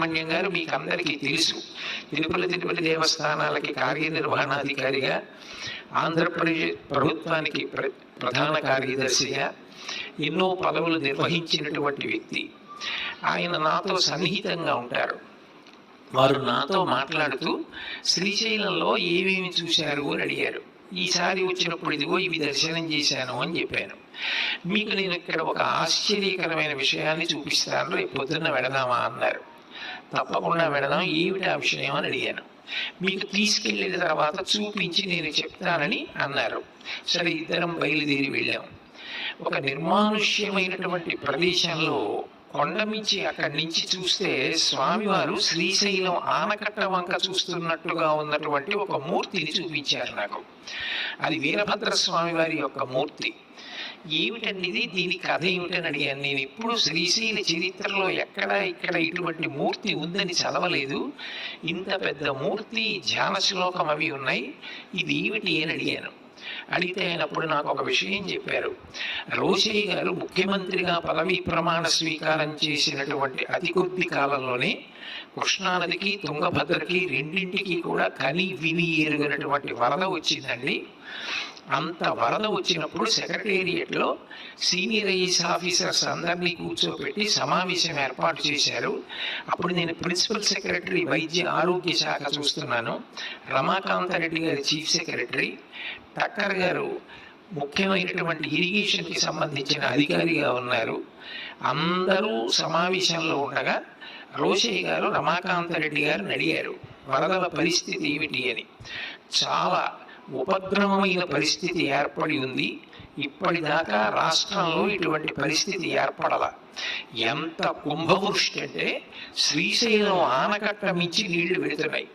సుబ్రహ్మణ్యం గారు మీకు అందరికీ తెలుసు. తిరుపతి దేవస్థానాలకి కార్యనిర్వహణాధికారిగా, ఆంధ్రప్రదేశ్ ప్రభుత్వానికి ప్రధాన కార్యదర్శిగా ఎన్నో పదవులు నిర్వహించినటువంటి వ్యక్తి. ఆయన నాతో సన్నిహితంగా ఉంటారు. వారు నాతో మాట్లాడుతూ శ్రీశైలంలో ఏమేమి చూశారు అని అడిగారు. ఈసారి వచ్చినప్పుడు ఇదిగో ఇవి దర్శనం చేశాను అని చెప్పాను. మీకు నేను ఇక్కడ ఒక ఆశ్చర్యకరమైన విషయాన్ని చూపిస్తాను, రేపు పొద్దున్న వెళదామా అన్నారు. తప్పకుండా వెళదాం, ఏమిటి ఆ విషయం అని అడిగాను. మీకు తీసుకెళ్ళిన తర్వాత చూపించి నేను చెప్తానని అన్నారు. సరే, ఇద్దరం బయలుదేరి వెళ్ళాం. ఒక నిర్మానుష్యమైనటువంటి ప్రదేశంలో కొండమించి అక్కడి నుంచి చూస్తే స్వామివారు శ్రీశైలం ఆనకట్ట వంక చూస్తున్నట్టుగా ఉన్నటువంటి ఒక మూర్తిని చూపించారు నాకు. అది వీరభద్ర స్వామి వారి యొక్క మూర్తి. ఏమిటండి ఇది, దీని కథ ఏమిటని అడిగాను. నేను ఎప్పుడు శ్రీశైల చరిత్రలో ఇక్కడ ఇటువంటి మూర్తి ఉందని చదవలేదు. ఇంత పెద్ద మూర్తి, ధ్యాన శ్లోకం అవి ఉన్నాయి, ఇది ఏమిటి అని అడిగాను. అడిగితే ఆయనప్పుడు నాకు ఒక విషయం చెప్పారు. రోషయ్య గారు ముఖ్యమంత్రిగా పదవీ ప్రమాణ స్వీకారం చేసినటువంటి అతి కొద్ది కాలంలోనే కృష్ణానదికి, తుంగభద్రకి రెండింటికి కూడా కని విని ఎరుగినటువంటి వరద వచ్చిందండి. అంత వరద వచ్చినప్పుడు సెక్రటేరియట్లో సీనియర్ ఐఏఎస్ ఆఫీసర్స్ అందరినీ కూర్చోబెట్టి సమావేశం ఏర్పాటు చేశారు. అప్పుడు నేను ప్రిన్సిపల్ సెక్రటరీ వైద్య ఆరోగ్య శాఖ చూస్తున్నాను, రమాకాంతారెడ్డి గారి చీఫ్ సెక్రటరీ, టక్కర్ గారు ముఖ్యమైనటువంటి ఇరిగేషన్కి సంబంధించిన అధికారిగా ఉన్నారు. అందరూ సమావేశంలో ఉండగా రోషయ్య గారు రమాకాంతారెడ్డి గారిని అడిగారు, వరదల పరిస్థితి ఏమిటి అని. చాలా ఉపద్రవమైన పరిస్థితి ఏర్పడి ఉంది, ఇప్పటిదాకా రాష్ట్రంలో ఇటువంటి పరిస్థితి ఏర్పడల. ఎంత కుంభవృష్టి అంటే శ్రీశైలం ఆనకట్ట మించి నీళ్లు వెళుతున్నాయి.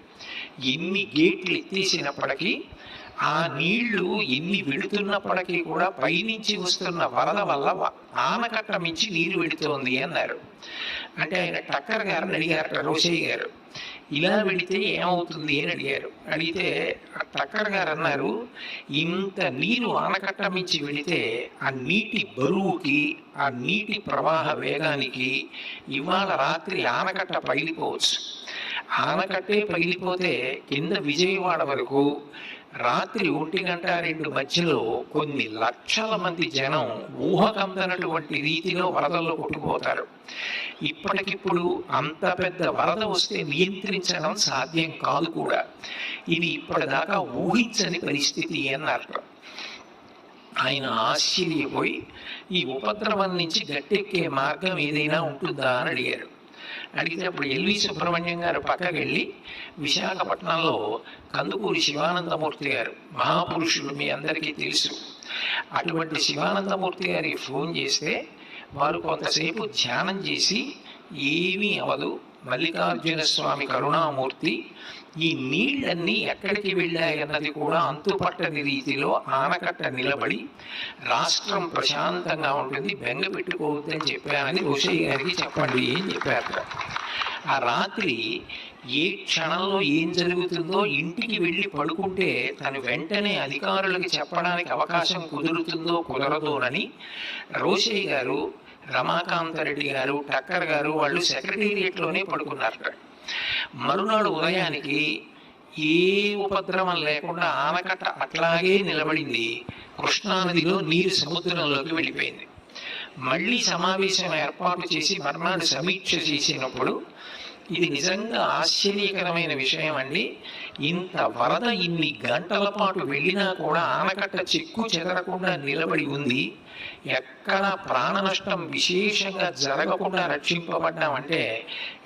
ఎన్ని గేట్లు ఎత్తేసినప్పటికీ, ఆ నీళ్లు ఎన్ని వెళుతున్నప్పటికీ కూడా పైనుంచి వస్తున్న వరద వల్ల ఆనకట్ట మించి నీరు వెళుతోంది అన్నారు. అంటే ఆయన టక్కర్ గారిని అడిగారు, రోషయ్య గారు, ఇలా వెళితే ఏమవుతుంది అని అడిగారు. అడిగితే టక్కర్ గారు అన్నారు, ఇంత నీరు ఆనకట్ట మించి వెళితే ఆ నీటి బరువుకి, ఆ నీటి ప్రవాహ వేగానికి ఇవాళ రాత్రి ఆనకట్ట పగిలిపోవచ్చు. ఆనకట్టే పగిలిపోతే కింద విజయవాడ వరకు రాత్రి 1-2 మధ్యలో కొన్ని లక్షల మంది జనం ఊహకందనటువంటి రీతిలో వరదల్లో కొట్టుకుపోతారు. ఇప్పటికిప్పుడు అంత పెద్ద వరద వస్తే నియంత్రించడం సాధ్యం కాదు కూడా. ఇది ఇప్పటిదాకా ఊహించని పరిస్థితి అన్నారు. ఆయన ఆశ్చర్యపోయి ఈ ఉపద్రవం నుంచి గట్టెక్కే మార్గం ఏదైనా ఉంటుందా అని అడిగారు. అడిగితే అప్పుడు ఎల్వి సుబ్రహ్మణ్యం గారు పక్కకి వెళ్ళి, విశాఖపట్నంలో కందుకూరి శివానందమూర్తి గారు మహాపురుషుడు, మీ అందరికీ తెలుసు, అటువంటి శివానందమూర్తి గారికి ఫోన్ చేస్తే వారు కొంతసేపు ధ్యానం చేసి, ఏమీ అవదు, మల్లికార్జున స్వామి కరుణామూర్తి, ఈ నీళ్ళన్నీ ఎక్కడికి వెళ్ళాయన్నది కూడా అంతుపట్టని రీతిలో ఆనకట్ట నిలబడి రాష్ట్రం ప్రశాంతంగా ఉంటుంది, బెంగ పెట్టుకోవద్దని చెప్పానని రోషయ్య గారికి చెప్పండి అని చెప్పారు. ఆ రాత్రి ఏ క్షణంలో ఏం జరుగుతుందో ఇంటికి వెళ్ళి పడుకుంటే తను వెంటనే అధికారులకు చెప్పడానికి అవకాశం కుదురుతుందో కుదరదోనని రోషయ్య గారు, రమాకాంతారెడ్డి గారు, టక్కర్ గారు వాళ్ళు సెక్రటేరియట్లోనే పడుకున్నారు. మరునాడు ఉదయానికి ఏ ఉపద్రవం లేకుండా ఆనకట్ట అట్లాగే నిలబడింది. కృష్ణానదిలో నీరు సముద్రంలోకి వెళ్ళిపోయింది. మళ్ళీ సమావేశం ఏర్పాటు చేసి మర్నాడు సమీక్ష చేసినప్పుడు, ఇది నిజంగా ఆశ్చర్యకరమైన విషయం అండి, ఇంత వరద ఇన్ని గంటల పాటు వెళ్ళినా కూడా ఆనకట్ట చెక్కు చెదరకుండా నిలబడి ఉంది, ఎక్కడ ప్రాణ నష్టం విశేషంగా జరగకుండా రక్షింపబడ్డామంటే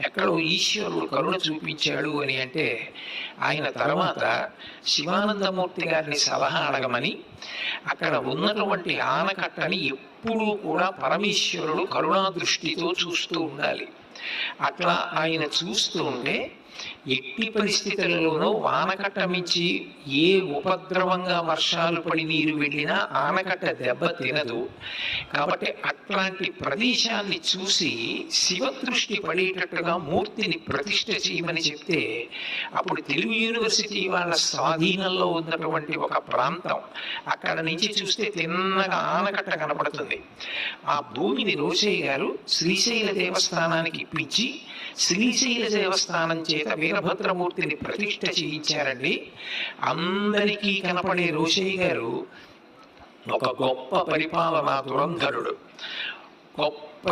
ఎక్కడో ఈశ్వరుడు కరుణ చూపించాడు అని. అంటే ఆయన తర్వాత శివానందమూర్తి గారిని సలహా అడగమని, అక్కడ ఉన్నటువంటి ఆనకట్టని ఎప్పుడూ కూడా పరమేశ్వరుడు కరుణా దృష్టితో చూస్తూ ఉండాలి. అట్లా ఆయన చూస్తూ ఉంటే ఎట్టి పరిస్థితులలోనూ వానకట్ట మించి ఏ ఉపద్రవంగా వర్షాలు పడి నీరు వెళ్ళినా ఆనకట్ట దెబ్బ తినదు. కాబట్టి అట్లాంటి ప్రదేశాన్ని చూసి శివదృష్టి పడేటట్టుగా మూర్తిని ప్రతిష్ఠ చేయమని చెప్తే, అప్పుడు తెలుగు యూనివర్సిటీ వాళ్ళ స్వాధీనంలో ఉన్నటువంటి ఒక ప్రాంతం, అక్కడ నుంచి చూస్తే తిన్నగా ఆనకట్ట కనపడుతుంది. ఆ భూమిని రోషయ్య గారు శ్రీశైల దేవస్థానానికి ఇప్పించి శ్రీశైల దేవస్థానం చేత వీరభద్రమూర్తిని ప్రతిష్ఠ చేయించారండి. అందరికీ కనపడే రోషయ్య గారు ఒక గొప్ప పరిపాలనా దురంధరుడు, గొప్ప